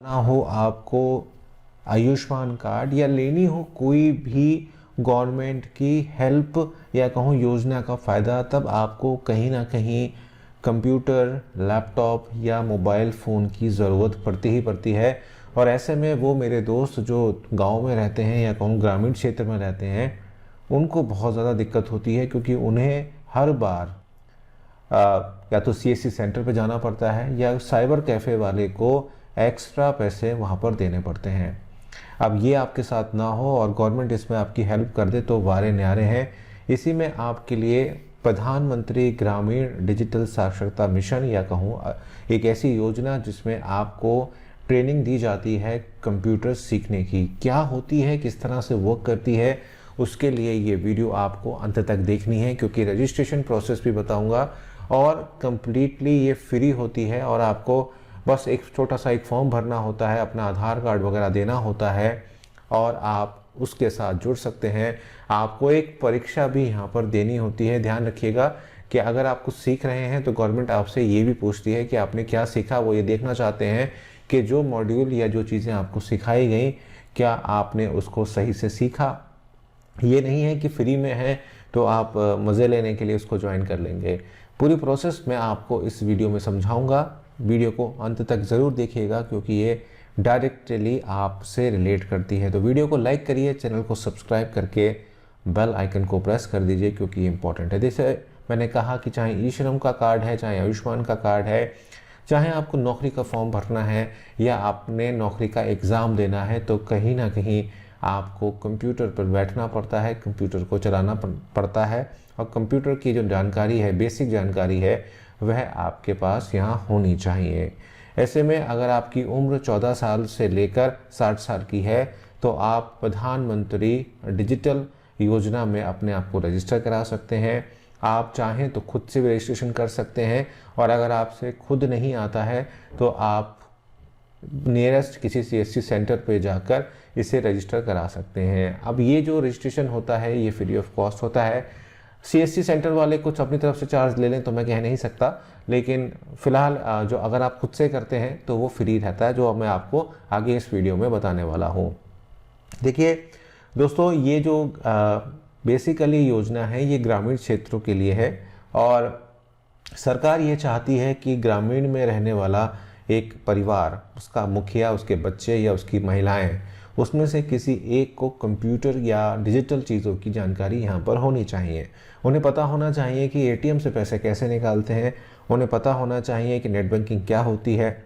ना हो आपको आयुष्मान कार्ड या लेनी हो कोई भी गवर्नमेंट की हेल्प या कहूँ योजना का फ़ायदा, तब आपको कहीं ना कहीं कंप्यूटर, लैपटॉप या मोबाइल फ़ोन की ज़रूरत पड़ती ही पड़ती है। और ऐसे में वो मेरे दोस्त जो गांव में रहते हैं या कहूँ ग्रामीण क्षेत्र में रहते हैं, उनको बहुत ज़्यादा दिक्कत होती है, क्योंकि उन्हें हर बार या तो सीएससी सेंटर पे जाना पड़ता है या साइबर कैफ़े वाले को एक्स्ट्रा पैसे वहाँ पर देने पड़ते हैं। अब ये आपके साथ ना हो और गवर्नमेंट इसमें आपकी हेल्प कर दे तो वारे न्यारे हैं। इसी में आपके लिए प्रधानमंत्री ग्रामीण डिजिटल साक्षरता मिशन या कहूँ एक ऐसी योजना जिसमें आपको ट्रेनिंग दी जाती है कंप्यूटर सीखने की, क्या होती है, किस तरह से वर्क करती है, उसके लिए ये वीडियो आपको अंत तक देखनी है, क्योंकि रजिस्ट्रेशन प्रोसेस भी बताऊंगा और कंप्लीटली ये फ्री होती है। और आपको बस एक छोटा सा एक फॉर्म भरना होता है, अपना आधार कार्ड वगैरह देना होता है और आप उसके साथ जुड़ सकते हैं। आपको एक परीक्षा भी यहाँ पर देनी होती है। ध्यान रखिएगा कि अगर आप कुछ सीख रहे हैं तो गवर्नमेंट आपसे ये भी पूछती है कि आपने क्या सीखा। वो ये देखना चाहते हैं कि जो मॉड्यूल या जो चीज़ें आपको सिखाई गई, क्या आपने उसको सही से सीखा। ये नहीं है कि फ्री में है तो आप मज़े लेने के लिए उसको ज्वाइन कर लेंगे। पूरी प्रोसेस मैं आपको इस वीडियो में समझाऊंगा। वीडियो को अंत तक ज़रूर देखिएगा, क्योंकि ये डायरेक्टली आपसे रिलेट करती है। तो वीडियो को लाइक करिए, चैनल को सब्सक्राइब करके बेल आइकन को प्रेस कर दीजिए, क्योंकि ये इंपॉर्टेंट है। जैसे मैंने कहा कि चाहे ई श्रम का कार्ड है, चाहे आयुष्मान का कार्ड है, चाहे आपको नौकरी का फॉर्म भरना है या आपने नौकरी का एग्ज़ाम देना है, तो कहीं ना कहीं आपको कंप्यूटर पर बैठना पड़ता है, कंप्यूटर को चलाना पड़ता है और कंप्यूटर की जो जानकारी है, बेसिक जानकारी है, वह आपके पास यहाँ होनी चाहिए। ऐसे में अगर आपकी उम्र 14 साल से लेकर 60 साल की है तो आप प्रधानमंत्री डिजिटल योजना में अपने आप को रजिस्टर करा सकते हैं। आप चाहें तो खुद से भी रजिस्ट्रेशन कर सकते हैं, और अगर आपसे खुद नहीं आता है तो आप नियरेस्ट किसी सीएससी सेंटर पे जाकर इसे रजिस्टर करा सकते हैं। अब ये जो रजिस्ट्रेशन होता है ये फ्री ऑफ कॉस्ट होता है। सीएससी सेंटर वाले कुछ अपनी तरफ से चार्ज ले लें तो मैं कह नहीं सकता, लेकिन फ़िलहाल जो अगर आप खुद से करते हैं तो वो फ्री रहता है, जो मैं आपको आगे इस वीडियो में बताने वाला हूँ। देखिए दोस्तों, ये जो बेसिकली योजना है ये ग्रामीण क्षेत्रों के लिए है, और सरकार ये चाहती है कि ग्रामीण में रहने वाला एक परिवार, उसका मुखिया, उसके बच्चे या उसकी महिलाएं, उसमें से किसी एक को कंप्यूटर या डिजिटल चीज़ों की जानकारी यहाँ पर होनी चाहिए। उन्हें पता होना चाहिए कि एटीएम से पैसे कैसे निकालते हैं, उन्हें पता होना चाहिए कि नेट बैंकिंग क्या होती है,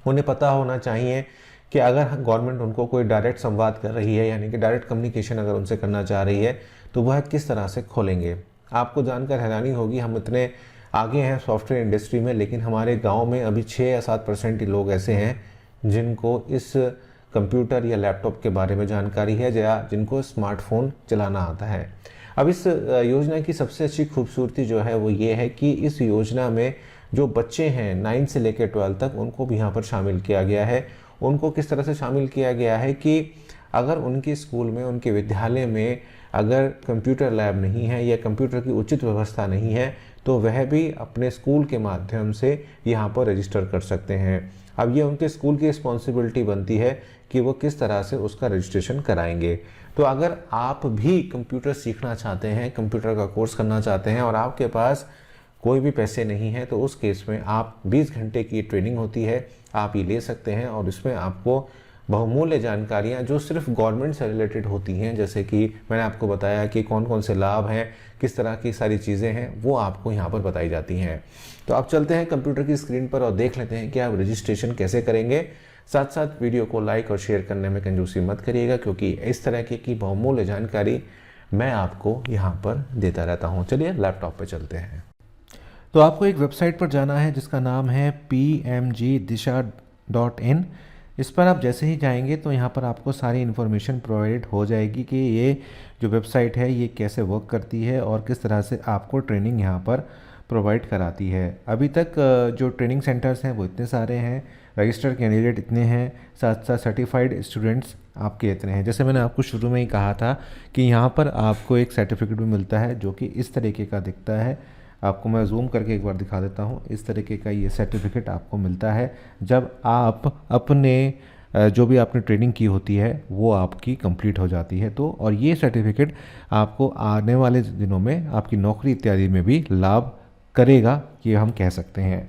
उन्हें पता होना चाहिए कि अगर गवर्नमेंट उनको कोई डायरेक्ट संवाद कर रही है, यानी कि डायरेक्ट कम्युनिकेशन अगर उनसे करना चाह रही है, तो वह किस तरह से खोलेंगे। आपको जानकर हैरानी होगी, हम इतने आगे हैं सॉफ्टवेयर इंडस्ट्री में, लेकिन हमारे गांव में अभी 6 या 7% ही लोग ऐसे हैं जिनको इस कंप्यूटर या लैपटॉप के बारे में जानकारी है, या जिनको स्मार्टफोन चलाना आता है। अब इस योजना की सबसे अच्छी खूबसूरती जो है वो ये है कि इस योजना में जो बच्चे हैं 9 से लेकर 12 तक, उनको भी यहाँ पर शामिल किया गया है। उनको किस तरह से शामिल किया गया है कि अगर उनके स्कूल में, उनके विद्यालय में अगर कंप्यूटर लैब नहीं है या कंप्यूटर की उचित व्यवस्था नहीं है, तो वह भी अपने स्कूल के माध्यम से यहाँ पर रजिस्टर कर सकते हैं। अब ये उनके स्कूल की रिस्पॉन्सिबिलिटी बनती है कि वो किस तरह से उसका रजिस्ट्रेशन कराएंगे। तो अगर आप भी कंप्यूटर सीखना चाहते हैं, कंप्यूटर का कोर्स करना चाहते हैं और आपके पास कोई भी पैसे नहीं है, तो उस केस में आप 20 घंटे की ट्रेनिंग होती है, आप ये ले सकते हैं। और इसमें आपको बहुमूल्य जानकारियाँ जो सिर्फ गवर्नमेंट से रिलेटेड होती हैं, जैसे कि मैंने आपको बताया कि कौन कौन से लाभ हैं, किस तरह की सारी चीज़ें हैं, वो आपको यहाँ पर बताई जाती हैं। तो आप चलते हैं कंप्यूटर की स्क्रीन पर और देख लेते हैं कि आप रजिस्ट्रेशन कैसे करेंगे। साथ साथ वीडियो को लाइक और शेयर करने में कंजूसी मत करिएगा, क्योंकि इस तरह की बहुमूल्य जानकारी मैं आपको यहाँ पर देता रहता हूँ। चलिए लैपटॉप पर चलते हैं। तो आपको एक वेबसाइट पर जाना है जिसका नाम है pmgdisha.in। इस पर आप जैसे ही जाएंगे तो यहाँ पर आपको सारी इन्फॉर्मेशन प्रोवाइड हो जाएगी कि ये जो वेबसाइट है ये कैसे वर्क करती है और किस तरह से आपको ट्रेनिंग यहाँ पर प्रोवाइड कराती है। अभी तक जो ट्रेनिंग सेंटर्स हैं वो इतने सारे हैं, रजिस्टर्ड कैंडिडेट इतने हैं, साथ साथ सर्टिफाइड स्टूडेंट्स आपके इतने हैं। जैसे मैंने आपको शुरू में ही कहा था कि यहाँ पर आपको एक सर्टिफिकेट भी मिलता है जो कि इस तरीके का दिखता है। आपको मैं जूम करके एक बार दिखा देता हूँ। इस तरीके का ये सर्टिफिकेट आपको मिलता है जब आप अपने जो भी आपने ट्रेनिंग की होती है वो आपकी कंप्लीट हो जाती है। तो और ये सर्टिफिकेट आपको आने वाले दिनों में आपकी नौकरी इत्यादि में भी लाभ करेगा, ये हम कह सकते हैं।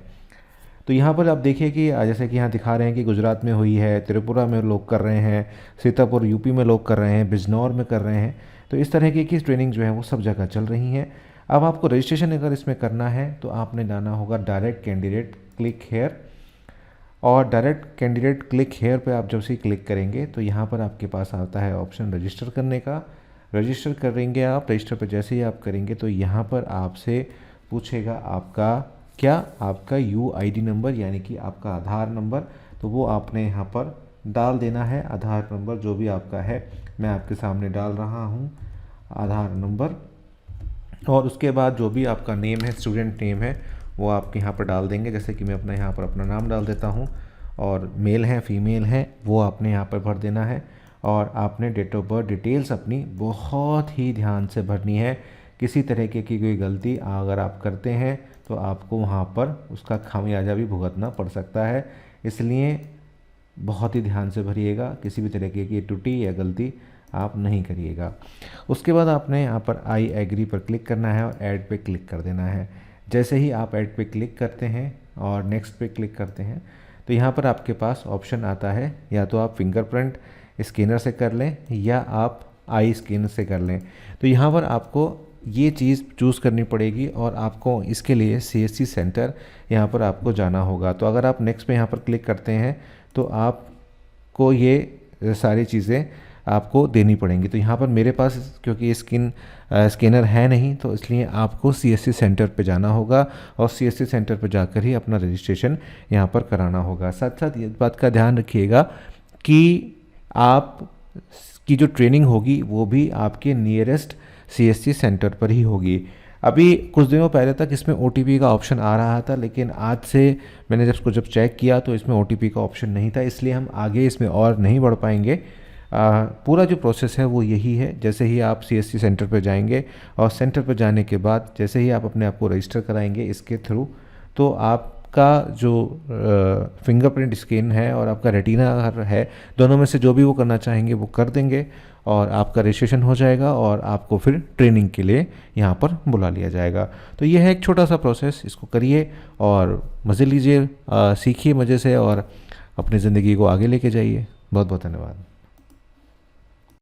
तो यहाँ पर आप देखिए कि जैसे कि यहाँ दिखा रहे हैं कि गुजरात में हुई है, त्रिपुरा में लोग कर रहे हैं, सीतापुर यूपी में लोग कर रहे हैं, बिजनौर में कर रहे हैं। तो इस तरह की ट्रेनिंग जो है वो सब जगह चल रही हैं। अब आपको रजिस्ट्रेशन अगर इसमें करना है तो आपने जाना होगा डायरेक्ट कैंडिडेट क्लिक हेयर, और डायरेक्ट कैंडिडेट क्लिक हेयर पे आप जब से क्लिक करेंगे तो यहाँ पर आपके पास आता है ऑप्शन रजिस्टर करने का। रजिस्टर करेंगे आप, रजिस्टर पर जैसे ही आप करेंगे तो यहाँ पर आपसे पूछेगा आपका क्या, आपका UID नंबर यानी कि आपका आधार नंबर। तो वो आपने यहाँ पर डाल देना है, आधार नंबर जो भी आपका है, मैं आपके सामने डाल रहा हूँ आधार नंबर। और उसके बाद जो भी आपका नेम है, स्टूडेंट नेम है, वो आप यहाँ पर डाल देंगे। जैसे कि मैं अपना यहाँ पर अपना नाम डाल देता हूँ, और मेल है फीमेल है वो आपने यहाँ पर भर देना है। और आपने डेट ऑफ बर्थ डिटेल्स अपनी बहुत ही ध्यान से भरनी है। किसी तरीके की कोई गलती अगर आप करते हैं तो आपको वहाँ पर उसका खामियाजा भी भुगतना पड़ सकता है, इसलिए बहुत ही ध्यान से भरिएगा। किसी भी तरीके की त्रुटि या गलती आप नहीं करिएगा। उसके बाद आपने यहाँ पर आई एग्री पर क्लिक करना है और ऐड पे क्लिक कर देना है। जैसे ही आप ऐड पे क्लिक करते हैं और नेक्स्ट पे क्लिक करते हैं तो यहाँ पर आपके पास ऑप्शन आता है, या तो आप फिंगरप्रिंट स्कैनर से कर लें या आप आई स्कैनर से कर लें। तो यहाँ पर आपको ये चीज़ चूज़ करनी पड़ेगी और आपको इसके लिए CSC सेंटर यहाँ पर आपको जाना होगा। तो अगर आप नेक्स्ट पे यहाँ पर क्लिक करते हैं तो आपको ये सारी चीज़ें आपको देनी पड़ेंगी। तो यहाँ पर मेरे पास क्योंकि स्कैनर है नहीं, तो इसलिए आपको CSC सेंटर पे जाना होगा और CSC सेंटर पे जाकर ही अपना रजिस्ट्रेशन यहाँ पर कराना होगा। साथ साथ ये बात का ध्यान रखिएगा कि आप की जो ट्रेनिंग होगी वो भी आपके नियरेस्ट CSC सेंटर पर ही होगी। अभी कुछ दिनों पहले तक इसमें OTP का ऑप्शन आ रहा था, लेकिन आज से मैंने जब चेक किया तो इसमें OTP का ऑप्शन नहीं था, इसलिए हम आगे इसमें और नहीं बढ़ पाएंगे। पूरा जो प्रोसेस है वो यही है। जैसे ही आप CSC सेंटर पर जाएंगे और सेंटर पर जाने के बाद जैसे ही आप अपने आप को रजिस्टर कराएंगे इसके थ्रू, तो आपका जो फिंगरप्रिंट स्कैन है और आपका रेटिना है, दोनों में से जो भी वो करना चाहेंगे वो कर देंगे और आपका रजिस्ट्रेशन हो जाएगा और आपको फिर ट्रेनिंग के लिए यहाँ पर बुला लिया जाएगा। तो ये है एक छोटा सा प्रोसेस, इसको करिए और मज़े लीजिए, सीखिए मज़े से और अपनी ज़िंदगी को आगे लेके जाइए। बहुत बहुत धन्यवाद।